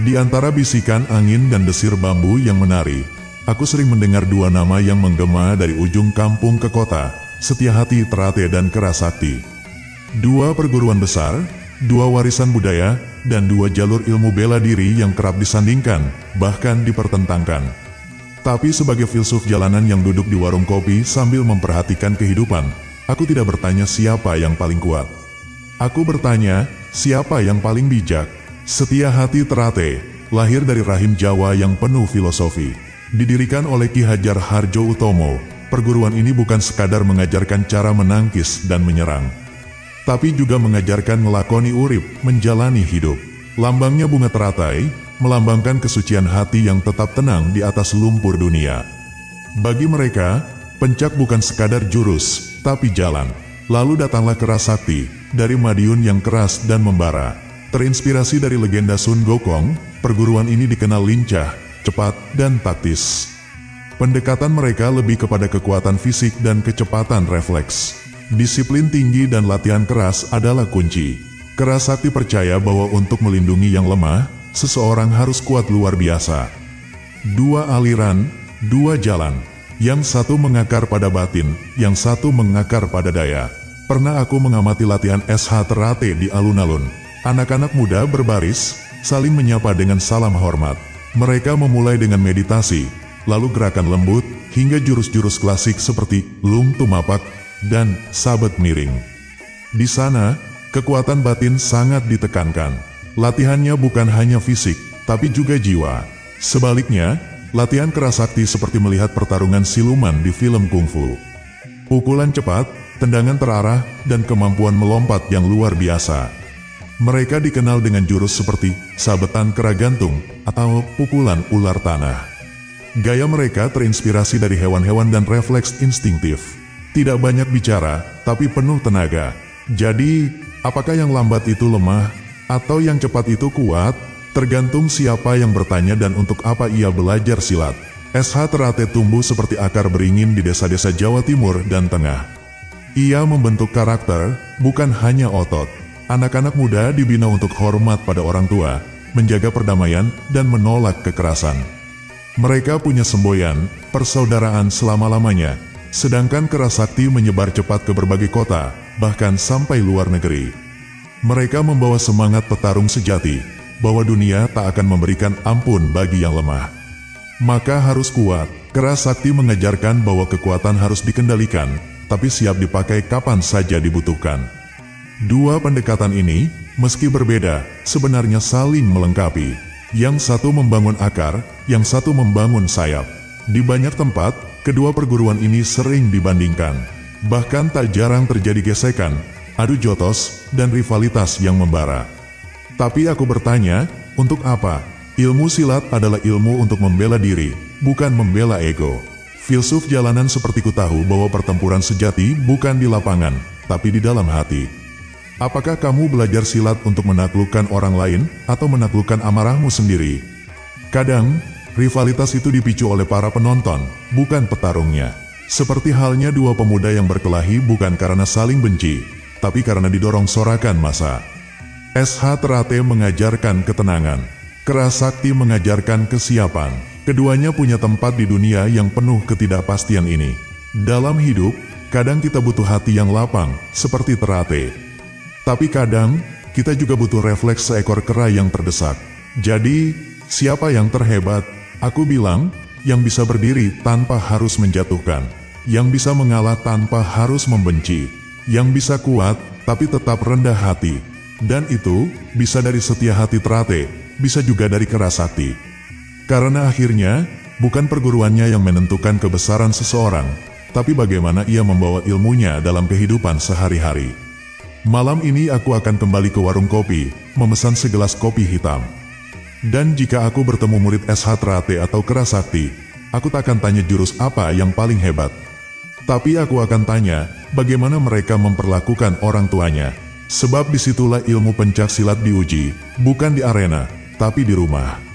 Di antara bisikan angin dan desir bambu yang menari, aku sering mendengar dua nama yang menggema dari ujung kampung ke kota, Setia-Hati Terate dan Kerasakti. Dua perguruan besar, dua warisan budaya, dan dua jalur ilmu bela diri yang kerap disandingkan, bahkan dipertentangkan. Tapi sebagai filsuf jalanan yang duduk di warung kopi sambil memperhatikan kehidupan, aku tidak bertanya siapa yang paling kuat. Aku bertanya, siapa yang paling bijak? Setia-Hati Terate lahir dari rahim Jawa yang penuh filosofi. Didirikan oleh Ki Hajar Harjo Utomo, perguruan ini bukan sekadar mengajarkan cara menangkis dan menyerang, tapi juga mengajarkan melakoni urip, menjalani hidup. Lambangnya bunga teratai, melambangkan kesucian hati yang tetap tenang di atas lumpur dunia. Bagi mereka, pencak bukan sekadar jurus, tapi jalan. Lalu datanglah Kerasakti, dari Madiun yang keras dan membara. Terinspirasi dari legenda Sun Gokong, perguruan ini dikenal lincah, cepat, dan taktis. Pendekatan mereka lebih kepada kekuatan fisik dan kecepatan refleks. Disiplin tinggi dan latihan keras adalah kunci. Kerasakti percaya bahwa untuk melindungi yang lemah, seseorang harus kuat luar biasa. Dua aliran, dua jalan. Yang satu mengakar pada batin, yang satu mengakar pada daya. Pernah aku mengamati latihan SH Terate di alun-alun. Anak-anak muda berbaris, saling menyapa dengan salam hormat. Mereka memulai dengan meditasi, lalu gerakan lembut, hingga jurus-jurus klasik seperti lung tumapak dan sabet miring. Di sana, kekuatan batin sangat ditekankan. Latihannya bukan hanya fisik, tapi juga jiwa. Sebaliknya, latihan Kerasakti seperti melihat pertarungan siluman di film kungfu. Pukulan cepat, tendangan terarah, dan kemampuan melompat yang luar biasa. Mereka dikenal dengan jurus seperti sabetan kera gantung atau pukulan ular tanah. Gaya mereka terinspirasi dari hewan-hewan dan refleks instingtif. Tidak banyak bicara, tapi penuh tenaga. Jadi, apakah yang lambat itu lemah, atau yang cepat itu kuat? Tergantung siapa yang bertanya dan untuk apa ia belajar silat. SH Terate tumbuh seperti akar beringin di desa-desa Jawa Timur dan Tengah. Ia membentuk karakter, bukan hanya otot. Anak-anak muda dibina untuk hormat pada orang tua, menjaga perdamaian, dan menolak kekerasan. Mereka punya semboyan, persaudaraan selama-lamanya, sedangkan Kerasakti menyebar cepat ke berbagai kota, bahkan sampai luar negeri. Mereka membawa semangat petarung sejati, bahwa dunia tak akan memberikan ampun bagi yang lemah. Maka harus kuat. Kerasakti mengajarkan bahwa kekuatan harus dikendalikan, tapi siap dipakai kapan saja dibutuhkan. Dua pendekatan ini, meski berbeda, sebenarnya saling melengkapi. Yang satu membangun akar, yang satu membangun sayap. Di banyak tempat, kedua perguruan ini sering dibandingkan. Bahkan tak jarang terjadi gesekan, adu jotos, dan rivalitas yang membara. Tapi aku bertanya, untuk apa? Ilmu silat adalah ilmu untuk membela diri, bukan membela ego. Filsuf jalanan sepertiku tahu bahwa pertempuran sejati bukan di lapangan, tapi di dalam hati. Apakah kamu belajar silat untuk menaklukkan orang lain atau menaklukkan amarahmu sendiri? Kadang, rivalitas itu dipicu oleh para penonton, bukan petarungnya. Seperti halnya dua pemuda yang berkelahi bukan karena saling benci, tapi karena didorong sorakan massa. SH Terate mengajarkan ketenangan, Kerasakti mengajarkan kesiapan. Keduanya punya tempat di dunia yang penuh ketidakpastian ini. Dalam hidup, kadang kita butuh hati yang lapang, seperti Terate. Tapi kadang, kita juga butuh refleks seekor kera yang terdesak. Jadi, siapa yang terhebat? Aku bilang, yang bisa berdiri tanpa harus menjatuhkan. Yang bisa mengalah tanpa harus membenci. Yang bisa kuat, tapi tetap rendah hati. Dan itu, bisa dari Setia-Hati Terate, bisa juga dari Kerasakti. Karena akhirnya, bukan perguruannya yang menentukan kebesaran seseorang, tapi bagaimana ia membawa ilmunya dalam kehidupan sehari-hari. Malam ini aku akan kembali ke warung kopi, memesan segelas kopi hitam. Dan jika aku bertemu murid SH Terate atau Kerasakti, aku tak akan tanya jurus apa yang paling hebat. Tapi aku akan tanya, bagaimana mereka memperlakukan orang tuanya. Sebab disitulah ilmu pencak silat diuji, bukan di arena, tapi di rumah.